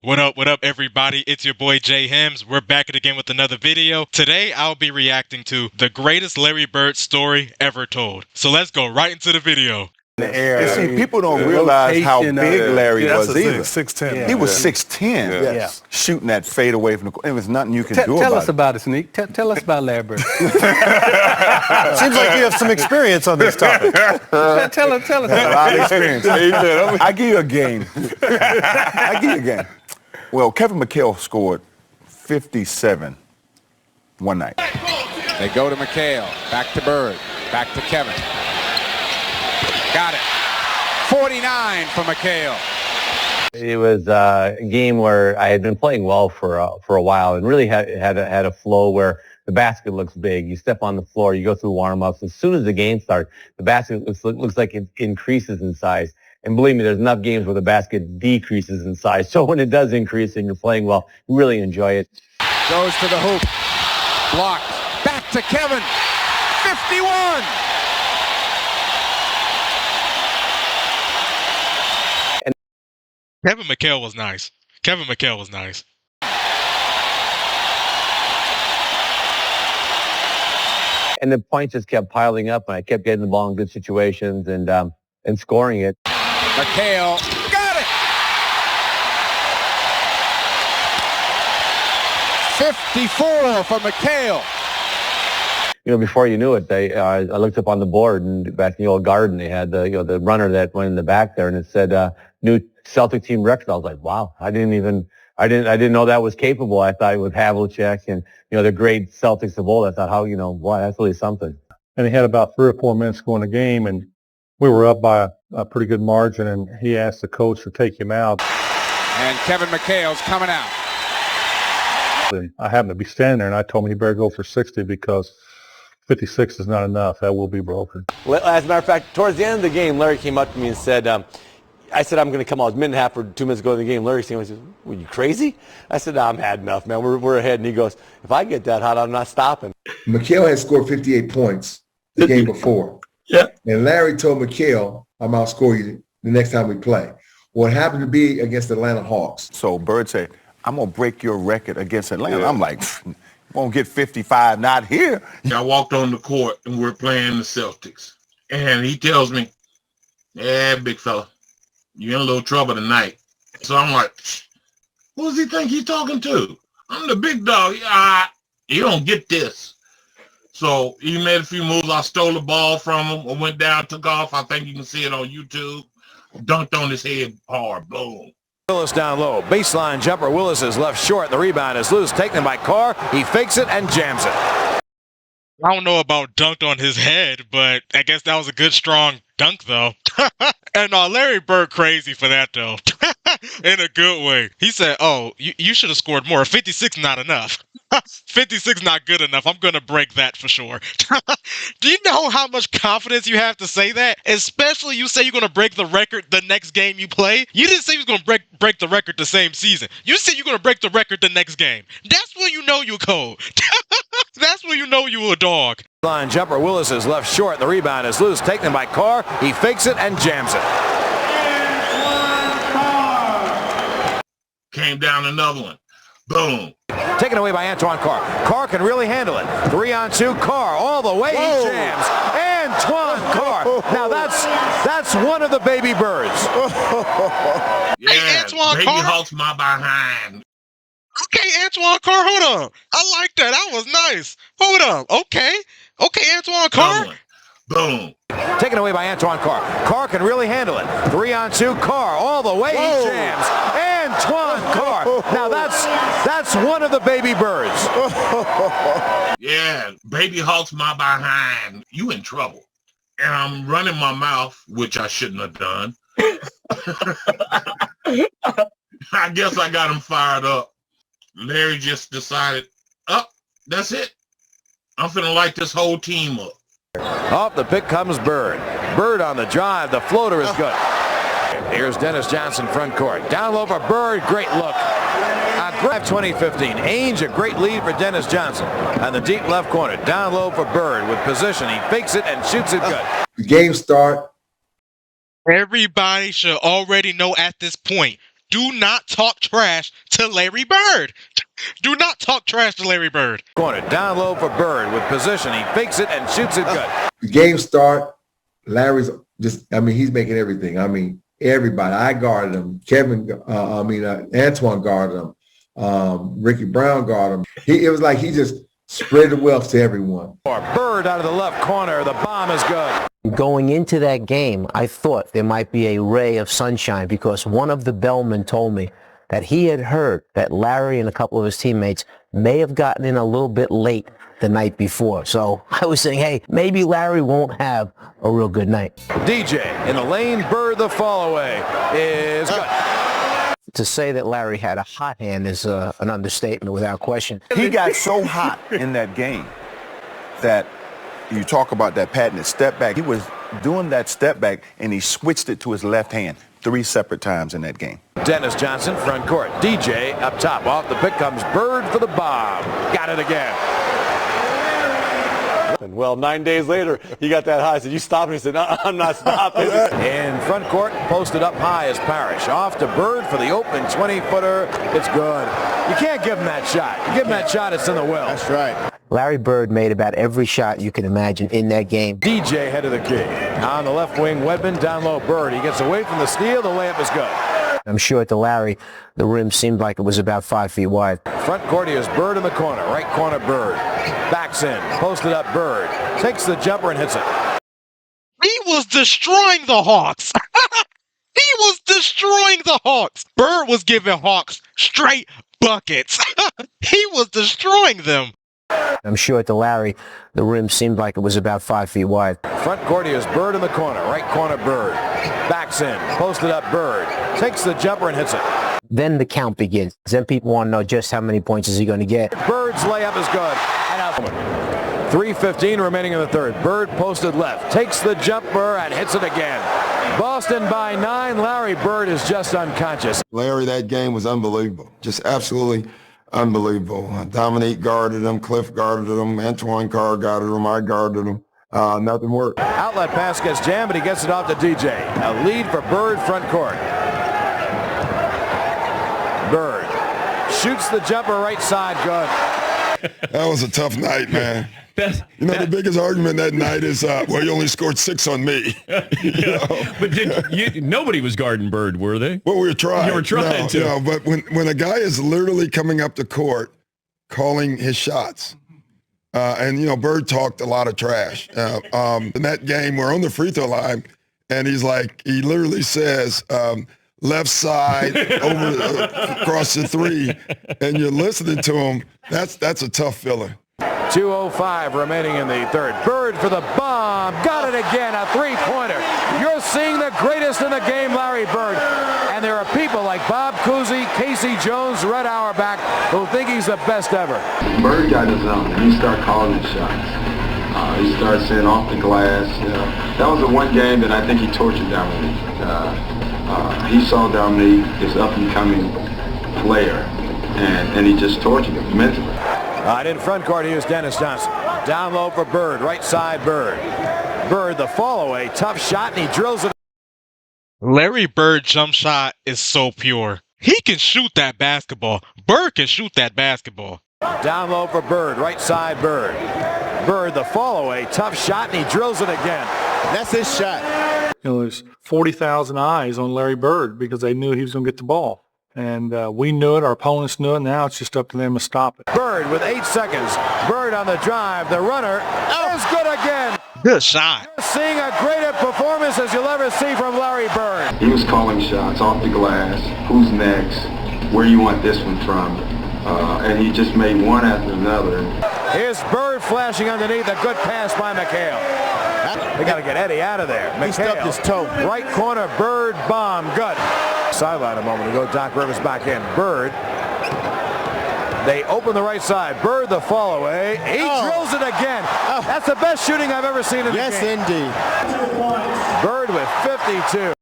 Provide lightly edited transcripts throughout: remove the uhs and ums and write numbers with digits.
What up, everybody? It's your boy Jay Hems. We're back at again with another video. Today, I'll be reacting to the greatest Larry Bird story ever told. So let's go right into the video. The air. And see, people don't realize how big Larry was either. 6'10". Yeah. He was 6'10", Yes. shooting that fade away from the court. There was nothing you could do about it. Tell us about it, Sneak. Tell us about Larry Bird. Seems like you have some experience on this topic. Tell us. A lot of experience. I give you a game. Well, Kevin McHale scored 57 one night. They go to McHale, back to Bird, back to Kevin. Got it. 49 for McHale. It was a game where I had been playing well for a while and really had a flow where the basket looks big. You step on the floor, you go through warm-ups. As soon as the game starts, the basket looks like it increases in size. And believe me, there's enough games where the basket decreases in size. So when it does increase and you're playing well, you really enjoy it. Goes to the hoop. Blocked. Back to Kevin. 51. Kevin McHale was nice. And the points just kept piling up, and I kept getting the ball in good situations and scoring it. McHale got it. 54 for McHale. You know, before you knew it, I looked up on the board, and back in the old Garden, they had the runner that went in the back there, and it said new Celtic team record. I was like, wow, I didn't know that was capable. I thought it was Havlicek and the great Celtics of old. I thought, wow, that's really something. And he had about 3 or 4 minutes to go in the game, and we were up by a pretty good margin, and he asked the coach to take him out. And Kevin McHale's coming out. And I happened to be standing there, and I told him he better go for 60 because 56 is not enough. That will be broken. As a matter of fact, towards the end of the game, Larry came up to me and said, I said, I'm going to come out a minute and a half or 2 minutes ago in the game. Larry said, were you crazy? I said, no, I'm had enough, man. We're ahead. And he goes, if I get that hot, I'm not stopping. McHale had scored 58 points the game before. Yeah. And Larry told McHale, I'm going to outscore you the next time we play. Well, it happened to be against the Atlanta Hawks. So Bird said, I'm going to break your record against Atlanta. Yeah. I'm like, won't get 55, not here. I walked on the court and we're playing the Celtics. And he tells me, yeah, big fella, you're in a little trouble tonight. So I'm like, who does he think he's talking to? I'm the big dog. You don't get this. So he made a few moves. I stole the ball from him. I went down, took off. I think you can see it on YouTube. Dunked on his head hard. Boom. Willis down low. Baseline jumper. Willis is left short. The rebound is loose. Taken by Carr. He fakes it and jams it. I don't know about dunked on his head, but I guess that was a good, strong dunk, though. And Larry Bird crazy for that, though. In a good way. He said, oh, you should have scored more. 56 not enough. 56 not good enough. I'm going to break that for sure. Do you know how much confidence you have to say that? Especially you say you're going to break the record the next game you play. You didn't say you was going to break the record the same season. You said you're going to break the record the next game. That's when you know you're cold. That's when you know you a dog. Line jumper. Willis is left short. The rebound is loose. Taken by Carr. He fakes it and jams it. Came down another one. Boom. Taken away by Antoine Carr. Carr can really handle it. 3-on-2. Carr all the way. Whoa. He jams. Antoine Carr. Now that's one of the baby birds. Yeah, hey, Antoine baby Carr. halts my behind. Okay, Antoine Carr, hold on. I like that. That was nice. Hold on. Okay, Antoine Carr. Boom. Taken away by Antoine Carr. Carr can really handle it. 3-on-2. Carr all the way. Whoa. He jams. Antoine Carr. Now that's one of the baby birds. Yeah, baby halts my behind. You in trouble. And I'm running my mouth, which I shouldn't have done. I guess I got him fired up. Larry just decided, that's it. I'm finna light this whole team up. Off the pick comes Bird. Bird on the drive. The floater is good. Here's Dennis Johnson front court. Down low for Bird. Great look. Grab 2015. Ainge, a great lead for Dennis Johnson. On the deep left corner. Down low for Bird with position. He fakes it and shoots it good. The game start. Everybody should already know at this point, do not talk trash to Larry Bird. Do not talk trash to Larry Bird. Corner, down low for Bird with position. He fakes it and shoots it good. The game start, Larry's just, he's making everything. Everybody. I guarded him. Antoine guarded him. Ricky Brown guarded him. It was like he just spread the wealth to everyone. Bird out of the left corner. The bomb is good. Going into that game, I thought there might be a ray of sunshine because one of the bellmen told me that he had heard that Larry and a couple of his teammates may have gotten in a little bit late the night before. So I was saying, hey, maybe Larry won't have a real good night. DJ in the lane. Bird the fall away is good. To say that Larry had a hot hand is an understatement without question. He got so hot in that game that you talk about that patented step back. He was doing that step back, and he switched it to his left hand 3 separate times in that game. Dennis Johnson, front court. DJ up top. Off the pick comes Bird for the bomb. Got it again. Well, 9 days later, he got that high. I said, you stop? He said, no, I'm not stopping. In front court, posted up high is Parrish. Off to Bird for the open 20-footer. It's good. You can't give him that shot. You give him that shot, it's in the well. That's right. Larry Bird made about every shot you can imagine in that game. DJ head of the key. On the left wing, Wedman, down low, Bird. He gets away from the steal. The layup is good. I'm sure to Larry, the rim seemed like it was about 5 feet wide. Front court, he has Bird in the corner. Right corner, Bird. Backs in. Posted up, Bird. Takes the jumper and hits it. He was destroying the Hawks. He was destroying the Hawks. Bird was giving Hawks straight buckets. He was destroying them. I'm sure to Larry, the rim seemed like it was about 5 feet wide. Front court, he has Bird in the corner. Right corner, Bird. Backs in. Posted up, Bird. Takes the jumper and hits it. Then the count begins. Then people want to know just how many points is he going to get. Bird's layup is good. And out. 3:15 remaining in the third. Bird posted left. Takes the jumper and hits it again. Boston by 9. Larry Bird is just unconscious. Larry, that game was unbelievable. Just absolutely unbelievable. Dominique guarded him. Cliff guarded him. Antoine Carr guarded him. I guarded him. Nothing worked. Outlet pass gets jammed, but he gets it off to DJ. A lead for Bird front court. Bird shoots the jumper right side. Good. That was a tough night, man. The biggest argument that night is, well, you only scored 6 on me. But nobody was guarding Bird, were they? Well, we were trying. You were trying to. But when a guy is literally coming up the court, calling his shots, and Bird talked a lot of trash. In that game, we're on the free throw line, and he literally says, left side over across the 3, and you're listening to him. That's a tough feeling. 2:05 remaining in the third. Bird for the bomb. Got it again. A three-pointer. You're seeing the greatest in the game, Larry Bird. And there are people like Bob Cousy, Casey Jones, Red Auerbach, who think he's the best ever. Bird got his own, and he started calling his shots. He started saying off the glass. That was the one game that I think he tortured Dominique. He saw Dominique, this up-and-coming player, and he just tortured him mentally. In front court, here's Dennis Johnson. Down low for Bird. Right side, Bird. Bird, the fall-away. Tough shot, and he drills it. Larry Bird jump shot is so pure. He can shoot that basketball. Bird can shoot that basketball. Down low for Bird. Right side, Bird. Bird, the fall-away. Tough shot, and he drills it again. That's his shot. There's 40,000 eyes on Larry Bird because they knew he was going to get the ball. And we knew it. Our opponents knew it. Now it's just up to them to stop it. Bird with 8 seconds. Bird on the drive. The runner is good again. Good shot. Seeing a greater performance as you'll ever see from Larry Bird. He was calling shots off the glass. Who's next? Where you want this one from? And he just made one after another. Here's Bird flashing underneath. A good pass by McHale. They got to get Eddie out of there. McHale. He stubbed his toe. Right corner. Bird bomb. Good. Sideline a moment ago. Doc Rivers back in. Bird. They open the right side. Bird the fall away. He drills it again. That's the best shooting I've ever seen in the game. Yes, indeed. Bird with 52.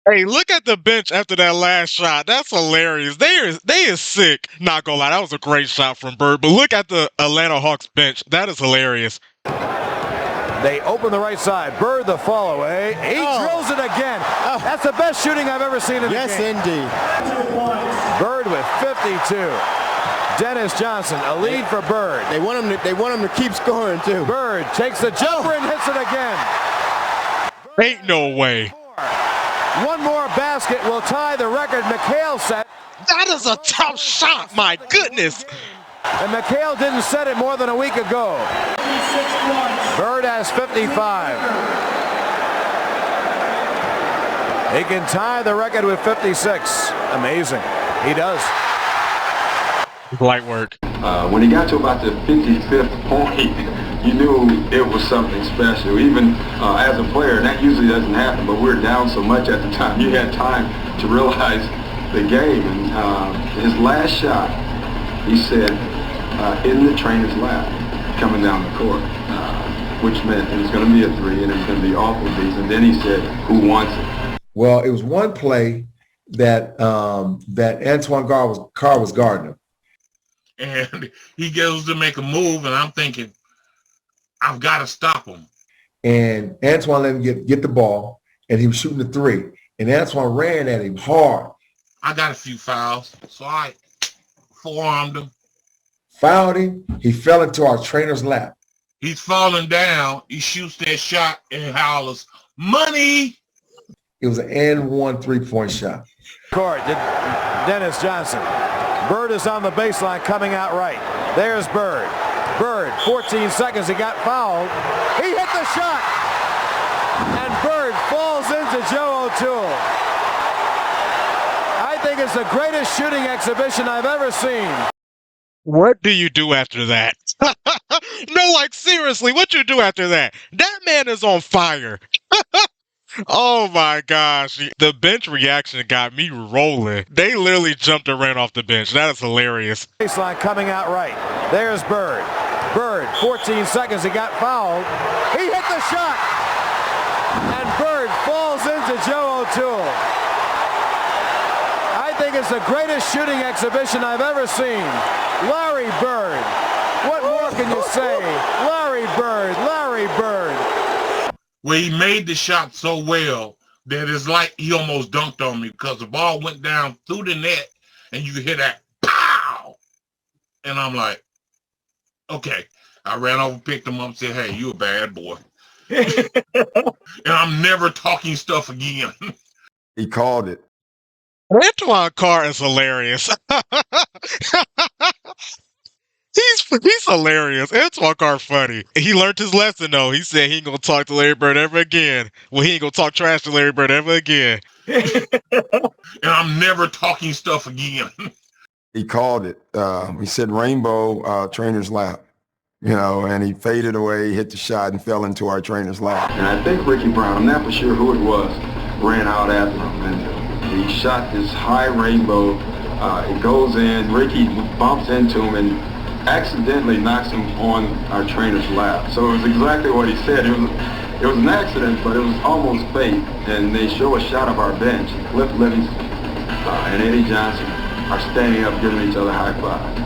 Hey, look at the bench after that last shot. That's hilarious. They is sick. Not gonna lie, that was a great shot from Bird. But look at the Atlanta Hawks bench. That is hilarious. They open the right side. Bird the follow away. He drills it again. That's the best shooting I've ever seen in the game. Yes, indeed. Bird with 52. Dennis Johnson, a lead for Bird. They want him to keep scoring too. Bird takes the jumper and hits it again. Ain't no way. One more basket will tie the record McHale set. That is a tough shot, my goodness. And McHale didn't set it more than a week ago. Bird has 55. He can tie the record with 56. Amazing. He does. Light work. When he got to about the 55th point, you knew it was something special. Even as a player, and that usually doesn't happen, but we were down so much at the time, you had time to realize the game. And his last shot, he said, in the trainer's lap, coming down the court, which meant it was going to be a three and it was going to be awful beats. And then he said, who wants it? Well, it was one play that that Antoine Carr was guarding him. And he goes to make a move, and I'm thinking, I've got to stop him. And Antoine let him get the ball, and he was shooting the three. And Antoine ran at him hard. I got a few fouls, so I forearmed him. Fouled him. He fell into our trainer's lap. He's falling down. He shoots that shot and hollers, money! It was an and one three-point shot. Court, Dennis Johnson. Bird is on the baseline coming out right. There's Bird. Bird, 14 seconds, he got fouled. He hit the shot. And Bird falls into Joe O'Toole. I think it's the greatest shooting exhibition I've ever seen. What do you do after that? No, like seriously, what you do after that? That man is on fire. Oh my gosh. The bench reaction got me rolling. They literally jumped and ran off the bench. That is hilarious. Baseline coming out right. There's Bird. Bird, 14 seconds, he got fouled. He hit the shot. And Bird falls into Joe O'Toole. I think it's the greatest shooting exhibition I've ever seen. Larry Bird. What more can you say? Larry Bird, Larry Bird. Where he made the shot so well that it's like he almost dunked on me because the ball went down through the net and you hear that pow. And I'm like, okay. I ran over, picked him up, and said, hey, you a bad boy. And I'm never talking stuff again. He called it. Antoine Carr is hilarious. He's hilarious. Antoine Carr funny. He learned his lesson though. He said he ain't gonna talk to Larry Bird ever again. Well, he ain't gonna talk trash to Larry Bird ever again. And I'm never talking stuff again. He called it. He said rainbow trainer's lap, and he faded away, hit the shot, and fell into our trainer's lap. And I think Ricky Brown, I'm not for sure who it was, ran out after him. And he shot this high rainbow. It goes in. Ricky bumps into him and accidentally knocks him on our trainer's lap. So it was exactly what he said. It was an accident, but it was almost fate. And they show a shot of our bench. Cliff Livingston and Eddie Johnson are standing up giving each other high fives.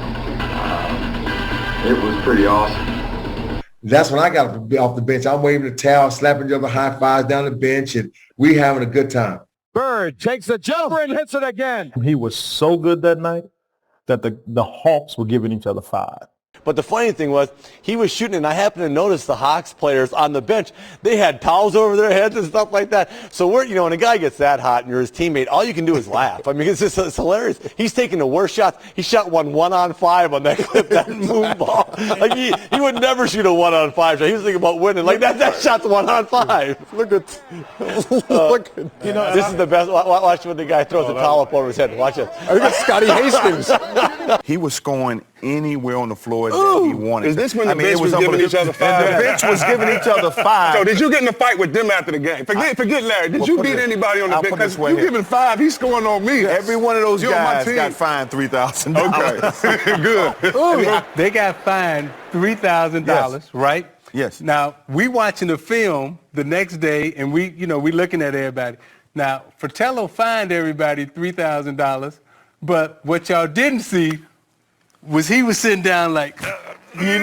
It was pretty awesome. That's when I got off the bench. I'm waving the towel, slapping each other high fives down the bench, and we having a good time. Bird takes the jumper and hits it again. He was so good that night that the Hawks were giving each other five. But the funny thing was, he was shooting, and I happened to notice the Hawks players on the bench, they had towels over their heads and stuff like that. So when a guy gets that hot and you're his teammate, all you can do is laugh. I mean, it's hilarious. He's taking the worst shots. He shot one on 5 on that clip, that moon ball. Like he would never shoot a 1-on-5 shot. He was thinking about winning. Like that shot's 1-on-5. Look at, this is the best. Watch when the guy throws the towel up over his head. Watch it. Look at Scotty Hastings. He was scoring anywhere on the floor that he wanted. Is this when the bench was giving each other five? The bench was giving each other five. So did you get in a fight with them after the game? Forget Larry. Did you beat anybody on the bench? Because you giving five, he's scoring on me. Every one of those guys got fined $3,000. Okay, good. They got fined $3,000, right? Yes. Now, we watching the film the next day, and we looking at everybody. Now, Fratello fined everybody $3,000, but what y'all didn't see was he was sitting down like, hey.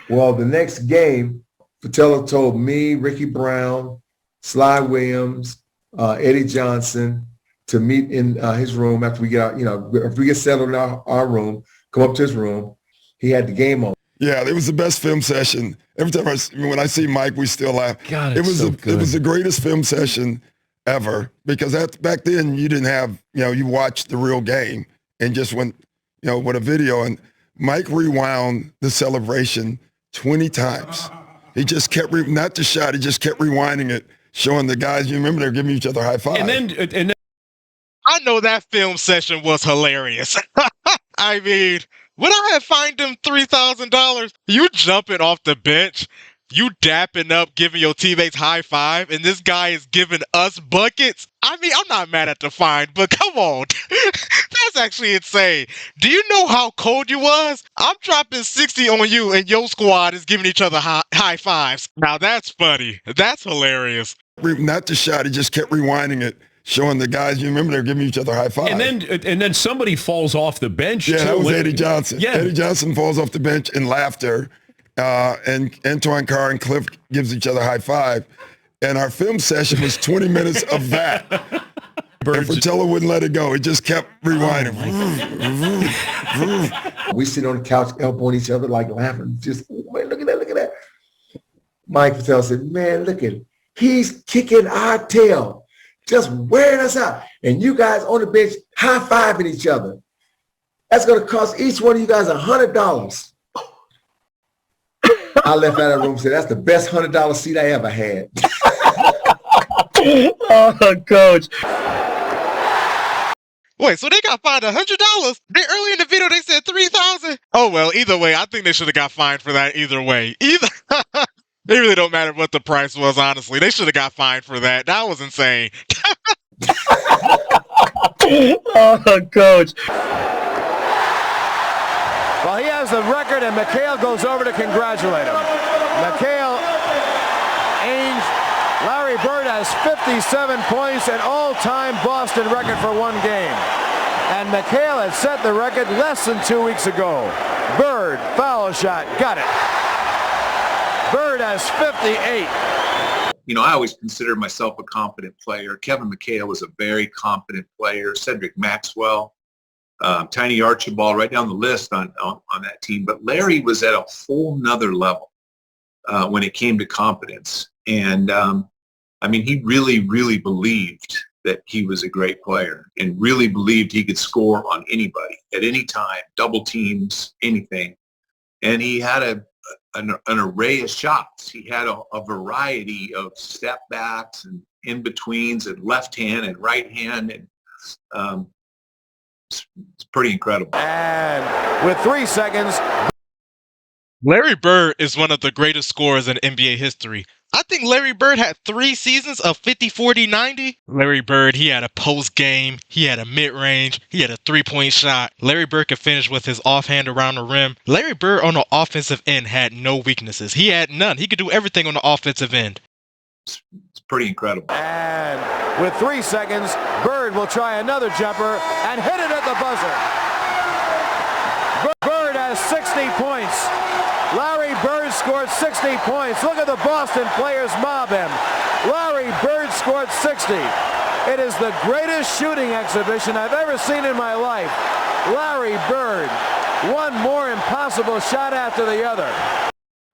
Well, the next game, Fratello told me, Ricky Brown, Sly Williams, Eddie Johnson to meet in his room after we get out, if we get settled in our room, come up to his room. He had the game on. Yeah, it was the best film session. Every time when I see Mike, we still laugh. God, it was it was the greatest film session ever because back then you didn't have, you watched the real game and just went, with a video. And Mike rewound the celebration 20 times. He just kept, not the shot, he just kept rewinding it, showing the guys, you remember they were giving each other high five. And then I know that film session was hilarious. I mean, would I have fined him $3,000? You jumping off the bench, you dapping up, giving your teammates high five, and this guy is giving us buckets? I mean, I'm not mad at the fine, but come on. That's actually insane. Do you know how cold you was? I'm dropping 60 on you, and your squad is giving each other high fives. Now that's funny. That's hilarious. Not the shot, he just kept rewinding it, showing the guys, you remember they were giving each other high five. And then somebody falls off the bench. Yeah, too. that was Eddie Johnson. Yeah. Eddie Johnson falls off the bench in laughter, and Antoine Carr and Cliff gives each other high five. And our film session was 20 minutes of that. And Fratello wouldn't let it go. It just kept rewinding. We sit on the couch, elbowing each other, like laughing. Just, man, look at that, look at that. Mike Fratello said, man, look at it. He's kicking our tail, just wearing us out. And you guys on the bench high-fiving each other. That's going to cost each one of you guys $100. I left out of the room and said, that's the best $100 seat I ever had. Oh, Coach. Wait, so they got fined $100? Earlier in the video, they said $3,000? Oh, well, either way, I think they should have got fined for that either way. It really don't matter what the price was, honestly. They should have got fined for that. That was insane. Oh, Coach. Well, he has the record, and McHale goes over to congratulate him. McHale, Ainge, Larry Bird has 57 points, an all-time Boston record for one game. And McHale had set the record less than 2 weeks ago. Bird, foul shot, got it. Bird has 58. I always considered myself a competent player. Kevin McHale was a very competent player. Cedric Maxwell, Tiny Archibald, right down the list on that team. But Larry was at a whole nother level when it came to competence. And, he really, really believed that he was a great player and really believed he could score on anybody at any time, double teams, anything. And he had an array of shots. He had a variety of step backs and in-betweens and left hand and right hand. And it's pretty incredible. And with 3 seconds. Larry Bird is one of the greatest scorers in NBA history. I think Larry Bird had 3 seasons of 50, 40, 90. Larry Bird, he had a post game, he had a mid-range, he had a three-point shot. Larry Bird could finish with his offhand around the rim. Larry Bird on the offensive end had no weaknesses. He had none. He could do everything on the offensive end. It's pretty incredible. And with 3 seconds, Bird will try another jumper and hit it at the buzzer. Bird has 60 points. Larry Bird scored 60 points. Look at the Boston players mob him. Larry Bird scored 60. It is the greatest shooting exhibition I've ever seen in my life. Larry Bird, one more impossible shot after the other.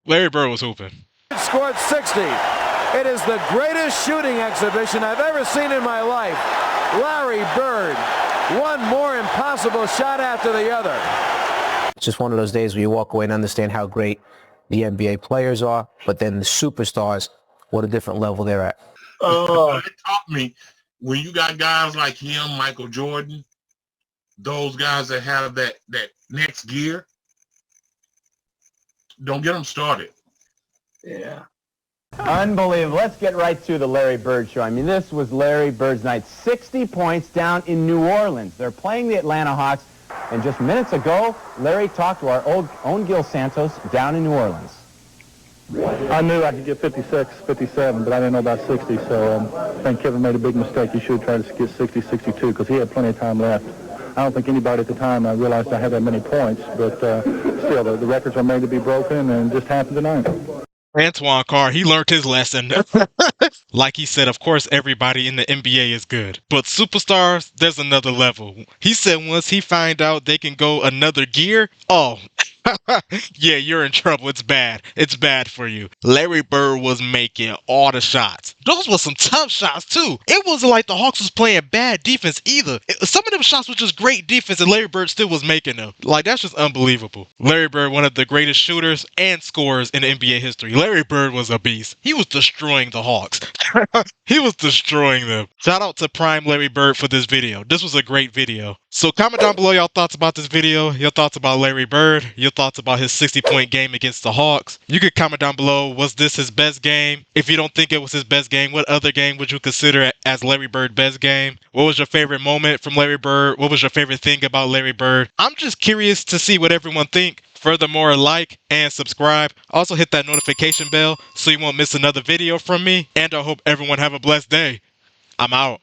Larry Bird was hooping. Scored 60. It is the greatest shooting exhibition I've ever seen in my life. Larry Bird, one more impossible shot after the other. It's just one of those days where you walk away and understand how great the NBA players are, but then the superstars, what a different level they're at. It taught me when you got guys like him, Michael Jordan, those guys that have that next gear, don't get them started. Yeah. Unbelievable. Let's get right to the Larry Bird show. This was Larry Bird's night. 60 points down in New Orleans. They're playing the Atlanta Hawks. And just minutes ago, Larry talked to our own Gil Santos down in New Orleans. I knew I could get 56, 57, but I didn't know about 60, so I think Kevin made a big mistake. He should have tried to get 60, 62, because he had plenty of time left. I don't think anybody at the time realized I had that many points, but still, the records are made to be broken, and it just happened tonight. Antoine Carr, he learned his lesson. Like he said, of course, everybody in the NBA is good. But superstars, there's another level. He said once he find out they can go another gear, oh, yeah, you're in trouble. It's bad. It's bad for you. Larry Bird was making all the shots. Those were some tough shots, too. It wasn't like the Hawks was playing bad defense either. Some of them shots were just great defense, and Larry Bird still was making them. Like, that's just unbelievable. Larry Bird, one of the greatest shooters and scorers in NBA history. Larry Bird was a beast. He was destroying the Hawks. He was destroying them. Shout out to Prime Larry Bird for this video. This was a great video. So comment down below your thoughts about this video, your thoughts about Larry Bird, your thoughts about his 60-point game against the Hawks. You could comment down below, was this his best game? If you don't think it was his best game, what other game would you consider as Larry Bird's best game? What was your favorite moment from Larry Bird? What was your favorite thing about Larry Bird? I'm just curious to see what everyone think. Furthermore, like and subscribe. Also hit that notification bell so you won't miss another video from me. And I hope everyone have a blessed day. I'm out.